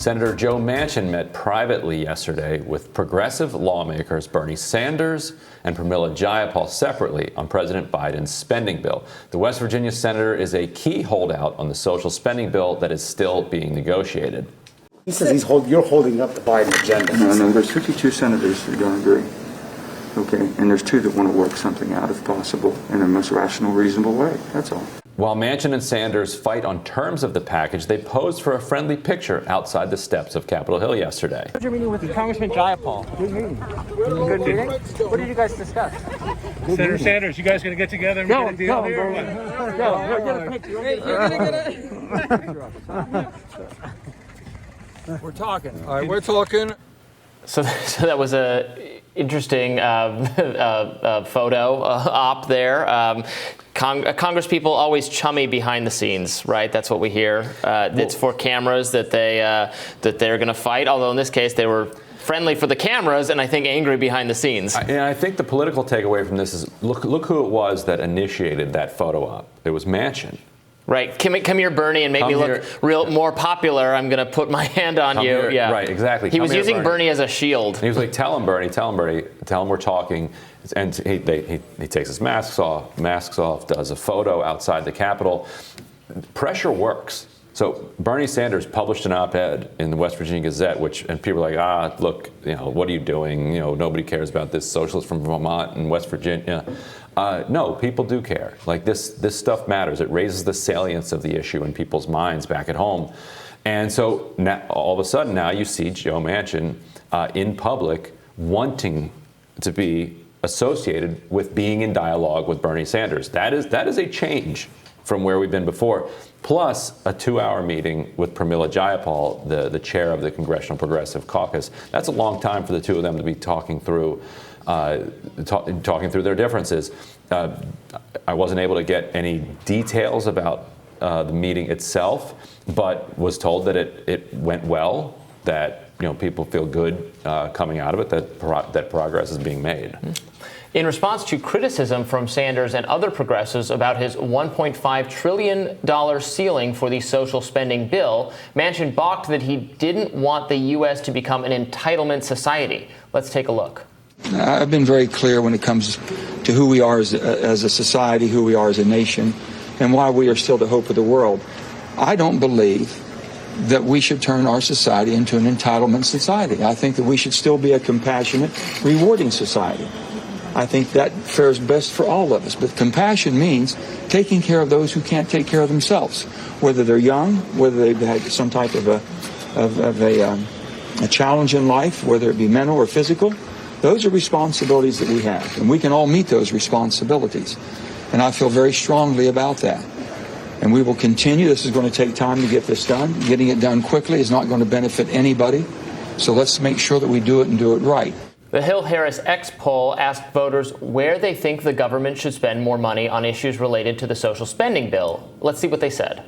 Senator Joe Manchin met privately yesterday with progressive lawmakers Bernie Sanders and Pramila Jayapal separately on President Biden's spending bill. The West Virginia senator is a key holdout on the social spending bill that is still being negotiated. He says you're holding up the Biden agenda. No, there's 52 senators that don't agree. Okay, and there's 2 that want to work something out if possible in the most rational, reasonable way. That's all. While Manchin and Sanders fight on terms of the package, they posed for a friendly picture outside the steps of Capitol Hill yesterday. What was your meeting with Congressman Jayapal? Good meeting. Good meeting? What did you guys discuss? Senator Sanders, you guys going to get together and get a deal here? We're talking. All right, we're talking. So that was a interesting photo op there. Congress people always chummy behind the scenes, right? That's what we hear. It's for cameras that they're going to fight. Although in this case they were friendly for the cameras and I think angry behind the scenes. I think the political takeaway from this is look who it was that initiated that photo op. It was Manchin. Right. Come here, Bernie, and make me look more popular. I'm going to put my hand on you. Here. Yeah. Right, exactly. He was using Bernie as a shield. And he was like, tell him, Bernie, tell him we're talking. And he takes his masks off, does a photo outside the Capitol. Pressure works. So Bernie Sanders published an op-ed in the West Virginia Gazette, and people are like, look, what are you doing? Nobody cares about this socialist from Vermont and West Virginia. No, people do care. Like this stuff matters. It raises the salience of the issue in people's minds back at home. And so now, all of a sudden now you see Joe Manchin in public wanting to be associated with being in dialogue with Bernie Sanders. That is a change from where we've been before. Plus a 2-hour meeting with Pramila Jayapal, the chair of the Congressional Progressive Caucus. That's a long time for the two of them to be talking through their differences. I wasn't able to get any details about the meeting itself, but was told that it went well, that people feel good coming out of it, that progress is being made. In response to criticism from Sanders and other progressives about his $1.5 trillion ceiling for the social spending bill, Manchin balked that he didn't want the U.S. to become an entitlement society. Let's take a look. I've been very clear when it comes to who we are as a society, who we are as a nation, and why we are still the hope of the world. I don't believe that we should turn our society into an entitlement society. I think that we should still be a compassionate, rewarding society. I think that fares best for all of us. But compassion means taking care of those who can't take care of themselves, whether they're young, whether they've had some type of a challenge in life, whether it be mental or physical. Those are responsibilities that we have, and we can all meet those responsibilities. And I feel very strongly about that. And we will continue. This is going to take time to get this done. Getting it done quickly is not going to benefit anybody. So let's make sure that we do it and do it right. The HarrisX poll asked voters where they think the government should spend more money on issues related to the social spending bill. Let's see what they said.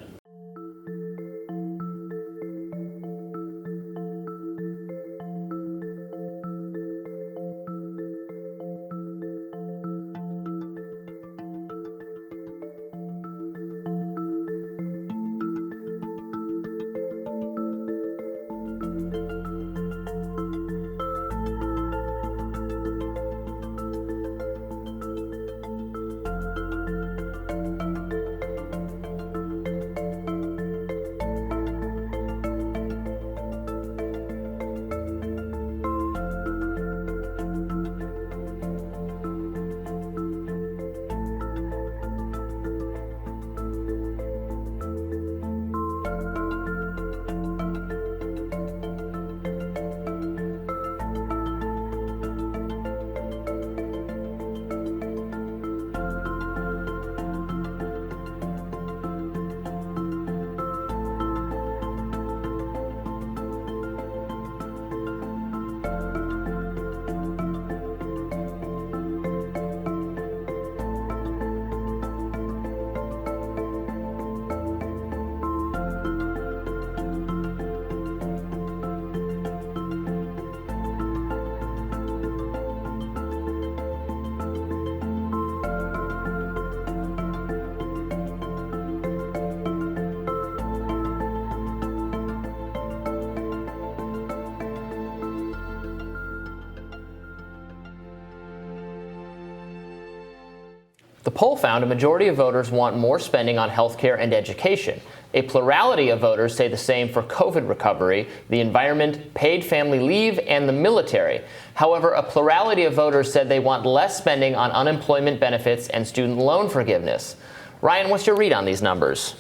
The poll found a majority of voters want more spending on healthcare and education. A plurality of voters say the same for COVID recovery, the environment, paid family leave, and the military. However, a plurality of voters said they want less spending on unemployment benefits and student loan forgiveness. Ryan, what's your read on these numbers?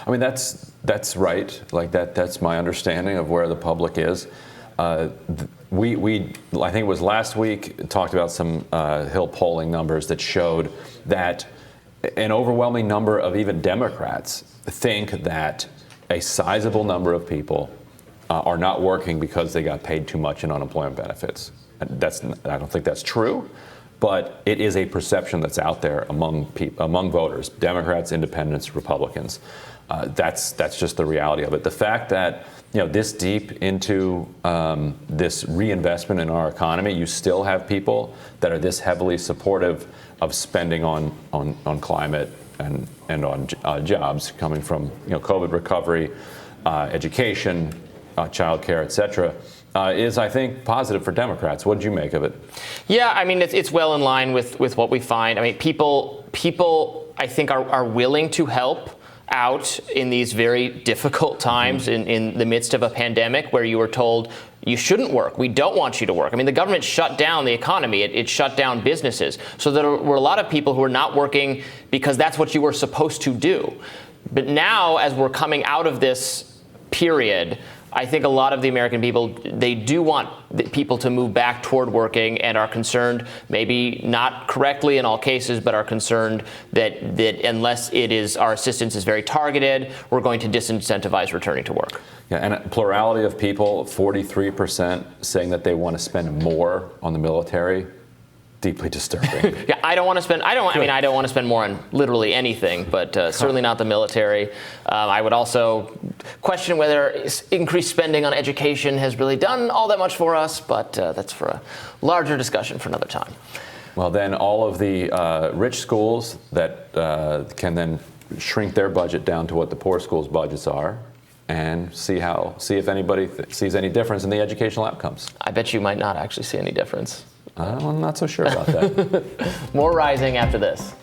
I mean, that's right. Like that's my understanding of where the public is. We I think it was last week, talked about some Hill polling numbers that showed that an overwhelming number of even Democrats think that a sizable number of people are not working because they got paid too much in unemployment benefits. I don't think that's true, but it is a perception that's out there among voters, Democrats, Independents, Republicans. That's just the reality of it. The fact that this deep into this reinvestment in our economy, you still have people that are this heavily supportive of spending on climate and on jobs coming from COVID recovery, education, childcare, et cetera, is, I think, positive for Democrats. What did you make of it? Yeah, I mean, it's well in line with what we find. I mean, people I think, are willing to help out in these very difficult times in the midst of a pandemic where you were told you shouldn't work. We don't want you to work. I mean, the government shut down the economy. It shut down businesses. So there were a lot of people who were not working because that's what you were supposed to do. But now, as we're coming out of this period, I think a lot of the American people, they do want people to move back toward working and are concerned, maybe not correctly in all cases, but are concerned that unless our assistance is very targeted, we're going to disincentivize returning to work. Yeah, and a plurality of people, 43%, saying that they want to spend more on the military. Deeply disturbing. Yeah, I don't want to spend more on literally anything, but certainly not the military. I would also question whether increased spending on education has really done all that much for us, but that's for a larger discussion for another time. Well, then all of the rich schools that can then shrink their budget down to what the poor schools' budgets are, and see if anybody sees any difference in the educational outcomes. I bet you might not actually see any difference. I'm not so sure about that. More Rising after this.